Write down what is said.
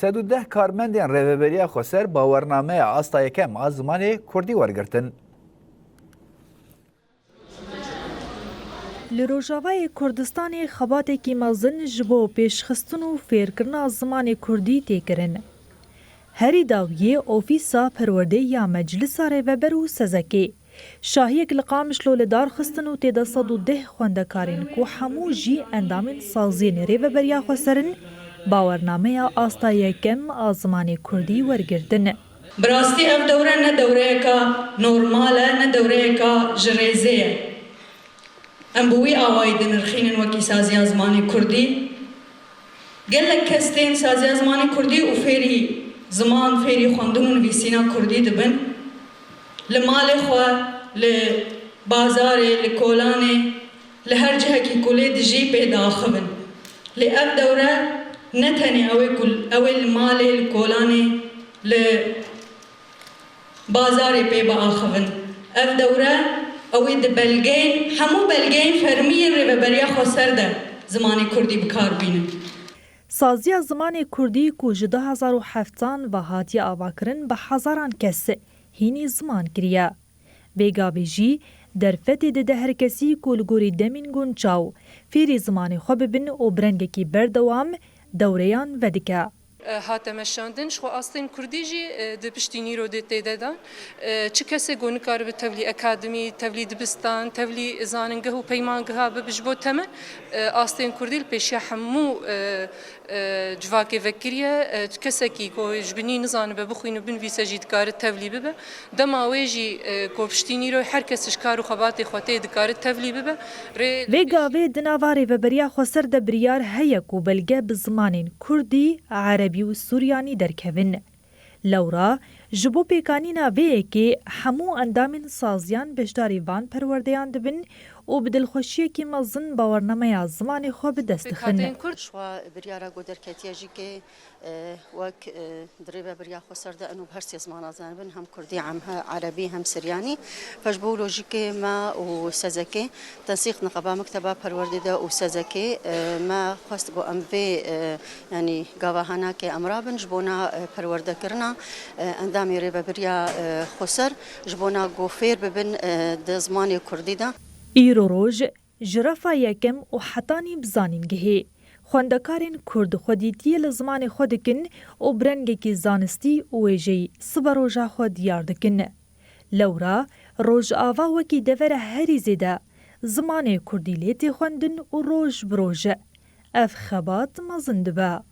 سدوده کارمندین ریوبریا خسر باورنامه آستا یکم از زمان کردی ورگرتن. لروجاوای کردستان خباته کی مزن جبو پیشخستن و فیرکرنا زمان کردی تکرن. هری داویه اوفیسا پرورده یا مجلس ریوبر و سزکی. شاهیک لقامش لولدار خستن و تیدا 110 خوندکارین کو همو جی اندامین سازین ریوبریا خسرن باورنامه آستا یکم آزمان کردی ورگردن. براستی اف دوره نه دوره که نورماله نه دوره که جریزه. ام بوی آواید نرخین وکی سازی زمان کردی. گلک کستین سازی زمان کردی و فیری زمان فیری خواندن و نویسینا کردی دبن. لمال خوا لبازار لکولانه لهر جهه کی کلی دجی پیدا خبن. لأف دوره نتني أو المال الكولاني لبازاري بيبا آخفن أف دورة أو بلجين حمو بلجين فرمية ريببريا خسرده زماني كردي بكار بينن سازی زمان کردی کو جده 2007 و هاتی آواکرن به هزاران کس هینی زمان کریا. بگاویجی در فتی ده هر کسی کولگوری دمین گونچاو فیری زمان خوب بن و برنگکی بردوام دوريان ودكا هاتم شاندن شو أصلاً كرديجي دبشتيني رو دتيدان چكسه گونكار بتولي أكاديمي تولي دبستان تولي زاننگه و پیمانگه ببجبو تمن أصلاً كرديل بيشيا حمو جواكي فكرية كسه كي كو جبني نزان ببخوين بن في سجيد كار تولي ببه دما ويجي كوبشتيني رو هر كسش كارو خباتي خوتي دكار تولي ببه ويغا في دناواري وبريا خسر دبريار هيكو بلغه بزمانين كردي عربي و سوریانی درکوین. لورا جبو پیکانینا وی که همو اندامین سازیان بشداری وان پروردیان دبن و بدلخوشی که مزن باورنامه زمان خوب دست خن. شوا بریارا گودر کتیجی که وک دریبه بریا خسر ده انو بهر زمان زنبن هم کردی هم عربی هم سریانی فجبو لوجیک ما و سزکی تنسیق نقابه مکتبه پروردیده و سزکی ما خواست بو ام وی یعنی گواهانا که امرابن جبونا پرورده کرنا اندامی ریبه بریا خسر جبونا گوفیر ببن ده زمان کردی ده ایرو روز جرافا یکم و حتانی بزانین گهی. خوندکارین کرد خودیتی لزمان خودکن و برنگی زانستی و ویجی سبروجا خود یاردکن. لورا روز آوا وکی دور هری زیده زمان کردی لیتی خوندن و روز بروژه. اف خبات مزند با.